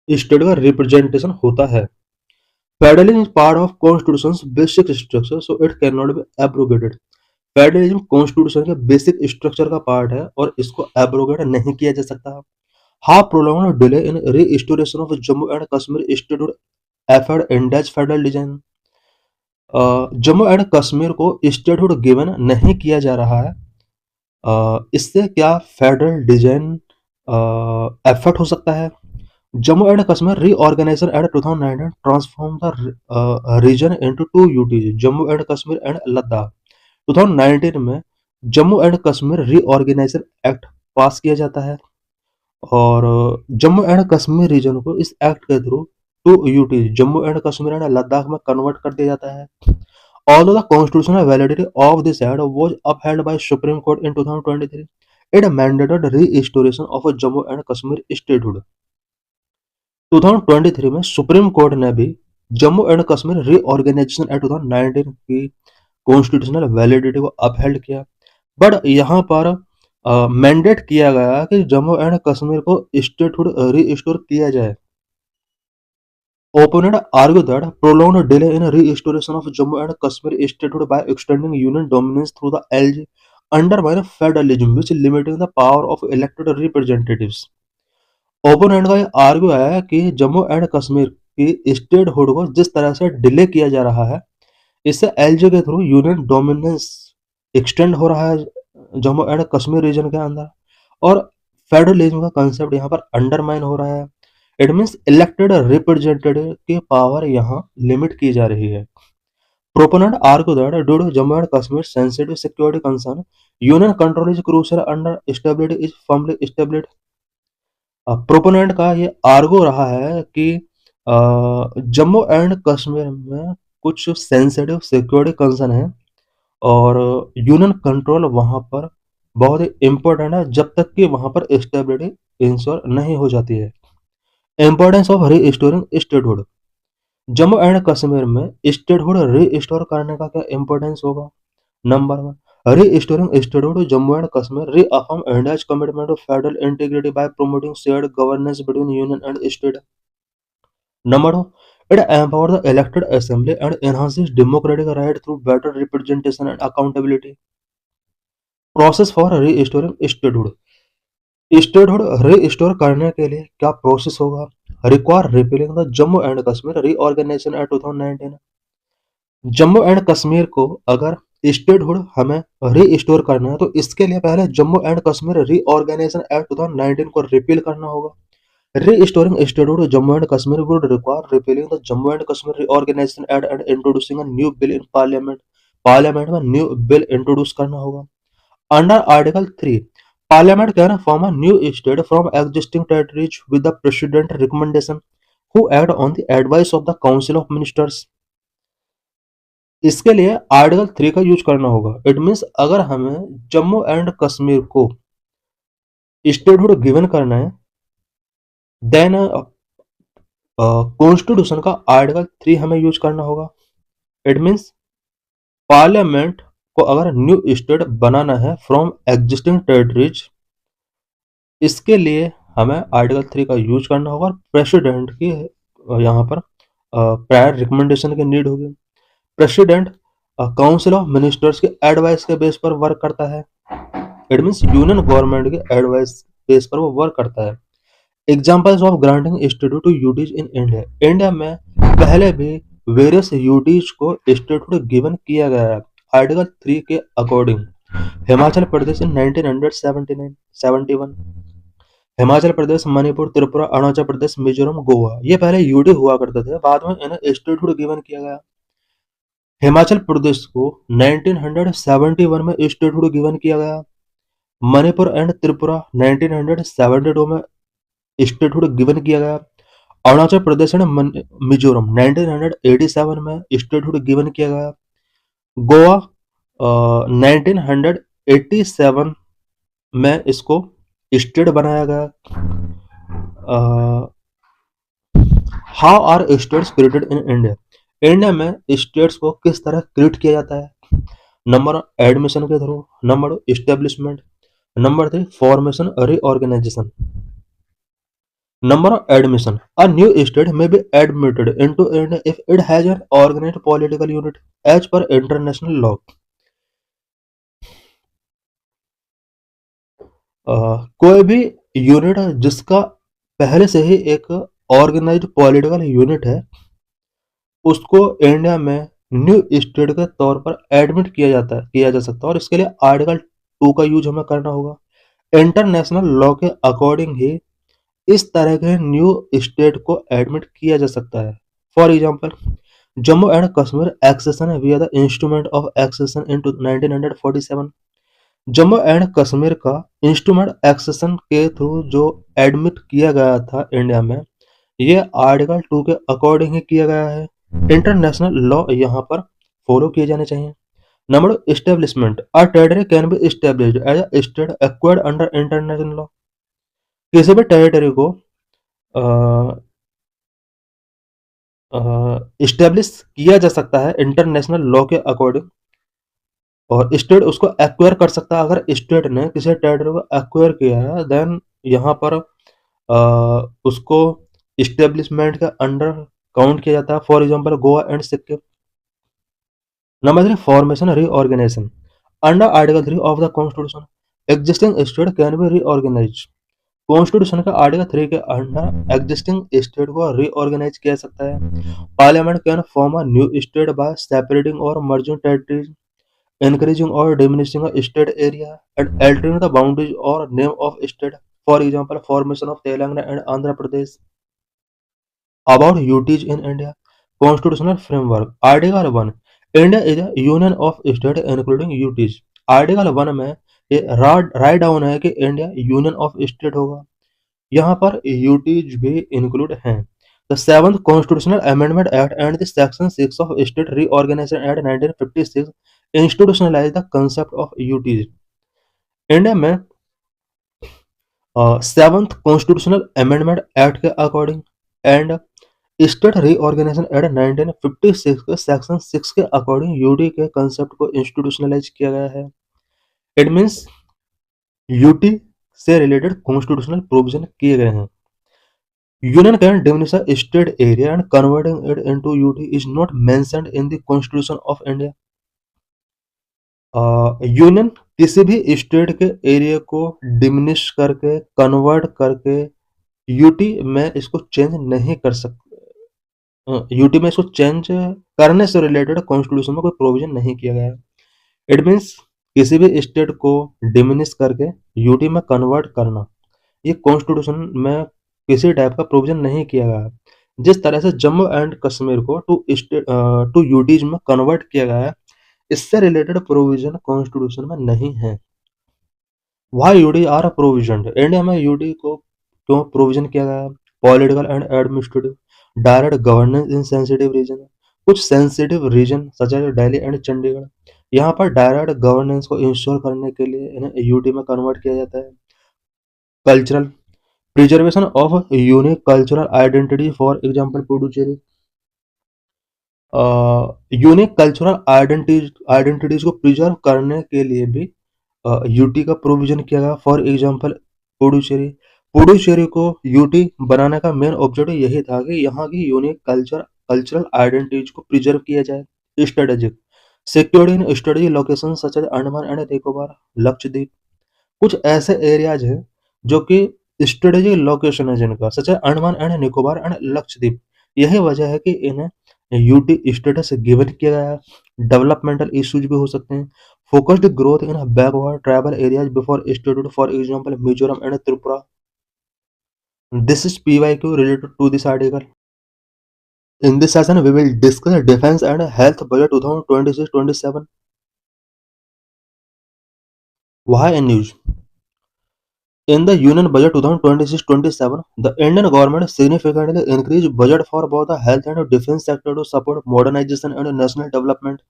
स्टेट का रिप्रेजेंटेशन होता है। Federalism is part of constitution's basic structure so it can not be abrogated. Federalism constitution के बेसिक स्ट्रक्चर का पार्ट है और इसको एब्रोगेट नहीं किया जा सकता। How prolonged delay in restoration of Jammu and Kashmir statehood affect India's federal design. Jammu and Kashmir को स्टेटहुड गिवन नहीं किया जा रहा है। इससे क्या फेडरल डिजाइन एफर्ट हो सकता है। Jammu and Kashmir reorganisation act 2019 transform the region into two UTs Jammu and Kashmir and Ladakh. 2019 में Jammu and Kashmir reorganisation act pass किया जाता है और जम्मू एंड कश्मीर रीजन को इस एक्ट के through two UT Jammu and Kashmir and Ladakh में कन्वर्ट कर दिया जाता है। Although the constitutional validity of this act was upheld by Supreme Court in 2023, it mandated restoration of Jammu and Kashmir statehood. 2023 में सुप्रीम कोर्ट ने भी Jammu and Kashmir reorganisation act 2019 की constitutional validity को अपहेल्ड किया, बट यहाँ पर मैंडेट किया गया कि जम्मू एंड कश्मीर को स्टेटहुड रीस्टोर किया जाए। Opponent argue that prolonged delay in restoration of Jammu and Kashmir statehood by extending union dominance through the LG undermine federalism, which limiting the power of elected representatives. Opponent का ये argue है कि Jammu and Kashmir की statehood को जिस तरह से delay किया जा रहा है, इससे एलजी के थ्रू यूनियन डोमिनेंस एक्सटेंड हो रहा है जम्मू एंड कश्मीर रीजन के अंदर और फेडरलिज्म का कंसेप्ट यहाँ पर अंडरमाइन हो रहा है। इट मीन्स इलेक्टेड रिप्रेजेंटेटिव की पावर यहाँ लिमिट की जा रही है। Proponent argue that due to Jammu and Kashmir sensitive security concern union control is crucial under stability is firmly established. Proponent का ये आर्ग्यू रहा है कि जम्मू एंड कश्मीर में कुछ सेंसिटिव सिक्योरिटी कंसर्न है और यूनियन कंट्रोल वहां पर बहुत ही इम्पोर्टेंट है जब तक कि वहां पर स्टेबिलिटी इंश्योर नहीं हो जाती है। Importance of restoring statehood. Jammu and Kashmir में स्टेटहुड रीस्टोर करने का क्या इंपॉर्टेंस होगा। Number 1, restoring statehood Jammu and Kashmir reaffirm India's commitment to federal integrity by promoting shared governance between union and state. Number 2, it empowers the elected assembly and enhances democratic right through better representation and accountability. Process for restoring statehood. Statehood restore करने के लिए क्या process होगा। Require repealing the Jammu and Kashmir reorganisation act 2019। Jammu and Kashmir को अगर statehood हमें restore करना है तो इसके लिए पहले Jammu and Kashmir reorganisation act 2019 को रिपील करना होगा। Restoring statehood to Jammu and Kashmir would require repealing the Jammu and Kashmir Reorganization Act and introducing a new bill in Parliament. Parliament में न्यू बिल इंट्रोड्यूस करना होगा। Under article 3, Parliament can form a new state from existing territories with the President recommendation, who act on the advice of the Council of Ministers. इसके लिए article 3 का use करना होगा। It means अगर हमें Jammu and Kashmir को स्टेटहुड गिवन करना है देन कॉन्स्टिट्यूशन का आर्टिकल 3 हमें यूज करना होगा। इट मीन्स पार्लियामेंट को अगर न्यू स्टेट बनाना है फ्रॉम एग्जिस्टिंग टेरिटरीज, इसके लिए हमें आर्टिकल 3 का यूज करना होगा और प्रेसिडेंट की यहाँ पर प्रायर रिकमेंडेशन की नीड होगी। प्रेसिडेंट काउंसिल ऑफ मिनिस्टर्स के एडवाइस के बेस पर वर्क करता है। इट मीन्स यूनियन गवर्नमेंट के एडवाइस बेस पर वो वर्क करता है। Examples of granting statehood to UTs in India. India में पहले भी वेरियस यूटीज को स्टेटहुड गिवन किया गया है आर्टिकल 3 के अकॉर्डिंग। हिमाचल प्रदेश इन 1979 71, हिमाचल प्रदेश, मणिपुर, त्रिपुरा, अरुणाचल प्रदेश, मिजोरम, गोवा, ये पहले यूटी हुआ करते थे, बाद में इन्हें स्टेटहुड गिवन किया गया। हिमाचल प्रदेश को 1971 में स्टेटहुड गिवन किया गया। मणिपुर एंड त्रिपुरा 1972 में स्टेटहुड गिवन किया गया। अरुणाचल प्रदेश एंड मिजोरम 1987 में स्टेटहुड गिवन किया गया। गोवा 1987 में इसको स्टेट बनाया गया। How are states created in India? India में स्टेट्स को किस तरह क्रिएट किया जाता है? नंबर एडमिशन के through, number establishment, number 3 formation reorganisation. Number of admission. A new state may be admitted into India if it has an organized political unit as per international law. कोई भी unit जिसका पहले से ही एक organised political unit है, उसको India में new state के तौर पर एडमिट किया जा सकता है, और इसके लिए आर्टिकल 2 का यूज हमें करना होगा। इंटरनेशनल लॉ के अकॉर्डिंग ही इस तरह के न्यू स्टेट को एडमिट किया जा सकता है। For example, Jammu and Kashmir accession via the instrument of accession in 1947। Jammu and Kashmir का इंस्ट्रूमेंट एक्सेशन के थ्रू जो एडमिट किया गया था इंडिया में, ये आर्टिकल 2 के अकॉर्डिंग ही किया गया है। इंटरनेशनल लॉ यहाँ पर फॉलो किए जाने चाहिए। Number establishment. A territory can be established as a state acquired under international law. किसी भी टेरिटरी को इस्टेब्लिश किया जा सकता है इंटरनेशनल लॉ के अकॉर्डिंग, और स्टेट उसको एक्वायर कर सकता है। अगर स्टेट ने किसी टेरिटरी को एक्वायर किया है, देन यहाँ पर उसको इस्टेब्लिशमेंट के अंडर काउंट किया जाता है। For example, Goa and Sikkim. Number 3 formation reorganisation. Under article 3 of the constitution existing state can be reorganise. Constitution का आर्टिकल 3 के अंडर एग्जिस्टिंग स्टेट को रीऑर्गेनाइज किया जा सकता है। Parliament can form a new state by separating और merging territories, increasing or diminishing a state area, and altering the boundaries or name of state. For example, formation of Telangana and Andhra Pradesh. About UTs in India. Constitutional framework. Article 1. India is a union of states including UTs. Article 1 में ये write down है कि India union of state होगा, यहाँ पर UTs भी include हैं। The seventh constitutional amendment act and the section 6 of state reorganisation act 1956 institutionalise the concept of UTs. India में सेवंथ कॉन्स्टिट्यूशनल अमेंडमेंट एक्ट के according and state reorganisation act 1956 के section 6 के according UT के concept को institutionalise किया गया है। It means UT से रिलेटेड कॉन्स्टिट्यूशनल प्रोविजन किए गए हैं। Union can diminish a state area and converting it into UT is not mentioned in the Constitution of India. Union किसी भी स्टेट के एरिया को डिमिनिश करके, कन्वर्ट करके यूटी में इसको चेंज नहीं कर सकते। यूटी में इसको चेंज करने से रिलेटेड कॉन्स्टिट्यूशन में कोई प्रोविजन नहीं किया गया है। इट मीन्स किसी भी स्टेट को डिमिनिश करके यूटी में कन्वर्ट करना, ये कॉन्स्टिट्यूशन में किसी टाइप का प्रोविजन नहीं किया गया है। जिस तरह से जम्मू एंड कश्मीर को टू यूटीज में कन्वर्ट किया गया है, इससे रिलेटेड प्रोविजन कॉन्स्टिट्यूशन में नहीं है। Why UT are provision? India में यूटी को क्यों प्रोविजन किया गया है? Political and administrative, direct governance in sensitive region. कुछ sensitive region such as Delhi and Chandigarh, यहाँ पर डायरेक्ट गवर्नेंस को इंश्योर करने के लिए इन्हें यूटी में कन्वर्ट किया जाता है। Cultural preservation of unique cultural identity, for example Puducherry. Unique cultural identities को प्रिजर्व करने के लिए भी यूटी का प्रोविजन किया गया। For example Puducherry. पुडुचेरी को यूटी बनाने का मेन ऑब्जेक्टिव यही था कि यहाँ की यूनिक कल्चरल आइडेंटिटीज को प्रिजर्व किया जाए। Strategic security in strategy location such as Andaman and Nicobar, Lakshadweep. कुछ ऐसे एरियाज हैं जो कि स्ट्रेटेजिक लोकेशन है जिनका, सच है अंडमान एंड निकोबार एंड लक्षद्वीप। यही वजह है कि इन्हें यूटी स्टेटस गिवन किया गया है। डेवलपमेंटल इश्यूज भी हो सकते हैं। Focused growth in backward tribal areas before stated, for example Mizoram and Tripura. This is PYQ related to this article. In this session, we will discuss defense and health budget 2026-27. Why in news? In the Union Budget 2026-27, the Indian government significantly increased budget for both the health and defense sector to support modernization and national development.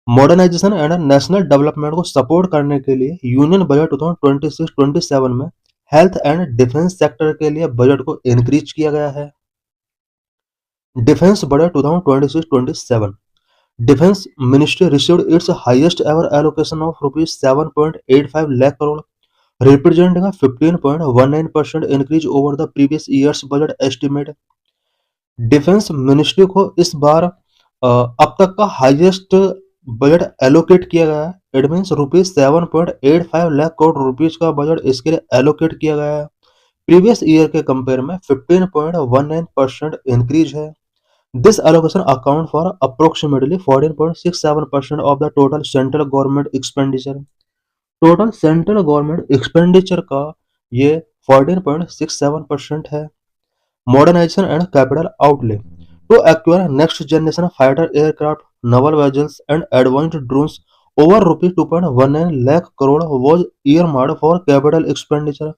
Modernisation and national development को support करने के लिए union budget 2026-27 में health and defence sector के लिए budget को increase किया गया है। Defence budget 2026-27, Defense Ministry received its highest ever allocation of rupees 7.85 lakh crore, representing a 15.19% increase over the previous year's budget estimate. Defence ministry को इस बार अब तक का हाईएस्ट बजट एलोकेट किया गया है। It means rupees 7.85 lakh crore rupees का budget इसके लिए एलोकेट किया गया है। प्रीवियस ईयर के कंपेयर में 15.19% इंक्रीज है। This allocation account for approximately 14.67% of the total central government expenditure. Total central government expenditure का ये 14.67% है। Modernisation and capital outlay to acquire next generation fighter aircraft, naval vessels and advanced drones over rupees 2.19 lakh crore was earmarked for capital expenditure,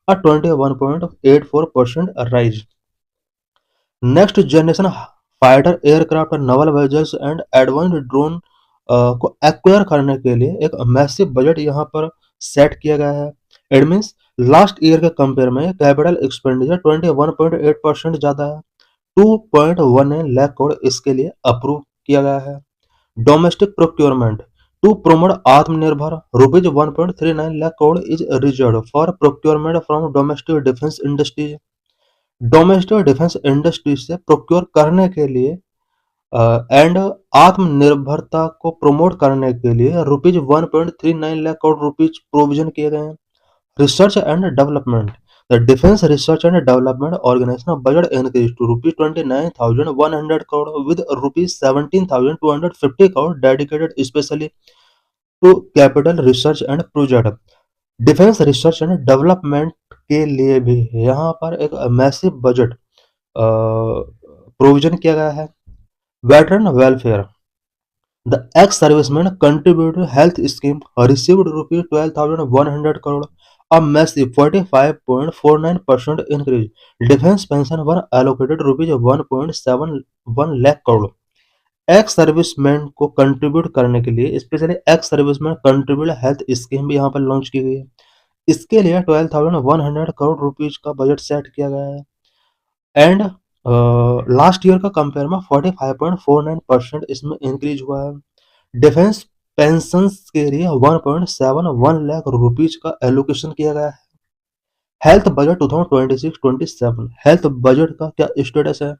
a 21.84% rise. Next generation fighter aircraft, Naval vessels and advanced drone को acquire करने के लिए एक massive budget यहाँ पर set किया गया है। इट मीन्स लास्ट ईयर के कंपेयर में कैपिटल एक्सपेंडिचर 21.8% ज़्यादा है। 2.19 लाख करोड़ इसके लिए अप्रूव किया गया है। डोमेस्टिक प्रोक्योरमेंट टू प्रमोट आत्मनिर्भर, rupees 1.39 lakh crore is reserve for procurement from domestic defence industries. Domestic defence industry से प्रोक्योर करने के लिए एंड आत्मनिर्भरता को प्रमोट करने के लिए rupees 1.39 lakh crore rupees provision किए गए हैं। Research and development, the defence research and development organisation budget increase to rupees 29,100 crore with rupees 17,250 crore dedicated specially to capital research and project. Defence research and development के लिए भी यहाँ पर एक मैसिव बजट प्रोविजन किया गया है। Veteran welfare, the ex serviceman contributory health scheme received rupees 12,100 crore, a massive 45.49% increase. Defense pension were allocated rupees 1.71 lakh crore. Ex serviceman को कंट्रीब्यूट करने के लिए specially ex serviceman contribute health scheme भी यहाँ पर लॉन्च की गई है। इसके लिए 12,100 करोड़ रुपीज का बजट सेट किया गया है। एंड लास्ट ईयर का कंपेयर में 45.49% इसमें इंक्रीज हुआ है। डिफेंस पेंशन के लिए 1.71 लाख रुपीज का एलोकेशन किया गया है। हेल्थ बजट 2026-27, हेल्थ बजट का क्या स्टेटस है?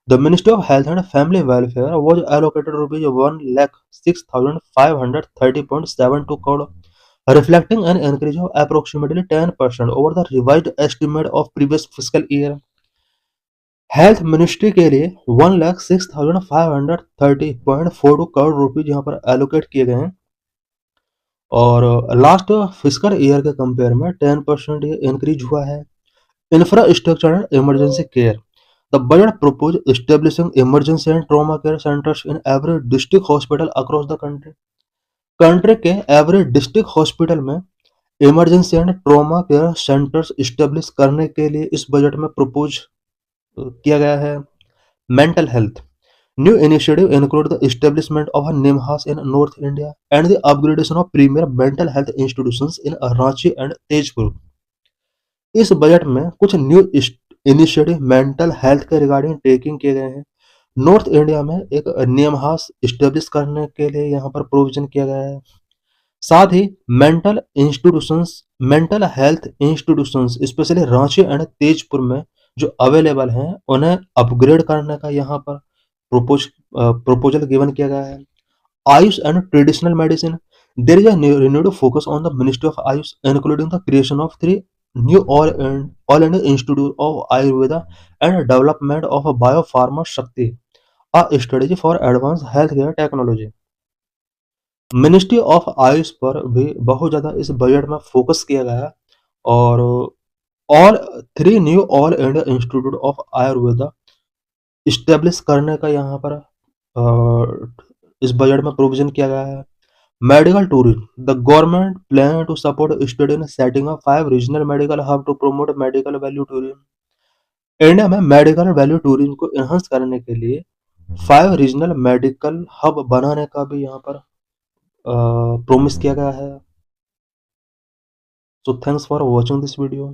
The Ministry of Health and Family Welfare was allocated rupees 1,06,530.72 crore, reflecting an increase of approximately 10% over the revised estimate of previous fiscal year. Health ministry के लिए 1,06,530.42 crore rupees यहाँ पर allocate किए गए हैं और लास्ट फिस्कल ईयर के compare में 10% ये इंक्रीज हुआ है। Infrastructure and emergency care, the budget propose establishing emergency and trauma care centres in every district hospital across the country. Country के एवरी डिस्ट्रिक्ट हॉस्पिटल में emergency and trauma care centres establish करने के लिए इस budget में propose किया गया है। Mental health, new initiative include the establishment of a NIMHANS in north India and the upgradation of premier mental health institutions in Ranchi and Tezpur. इस बजट में कुछ न्यू इनिशिएटिव मेंटल हेल्थ के रिगार्डिंग टेकिंग किए गए हैं। नॉर्थ इंडिया में एक NIMHANS establish करने के लिए यहाँ पर प्रोविजन किया गया है। साथ ही mental health institutions specially Ranchi and Tezpur में जो अवेलेबल हैं उन्हें अपग्रेड करने का यहाँ पर proposal given किया गया है। AYUSH and traditional medicine, there is a renewed focus on the Ministry of Ayush, including the creation of 3 New All India Institute of Ayurveda and development of a Biopharma Shakti, a strategy for advanced healthcare technology. Ministry of Ayush पर भी बहुत ज़्यादा इस budget में focus किया गया है और all 3 knew all India institute of Ayurveda establish करने का यहाँ पर इस बजट में प्रोविज़न किया गया है। Medical tourism, the government plan to support study in setting up 5 regional medical hub to promote medical value tourism. India में मेडिकल वैल्यू टूरिज्म को एनहांस करने के लिए 5 रीजनल मेडिकल हब बनाने का भी यहाँ पर प्रॉमिस किया गया है। So thanks for watching this video.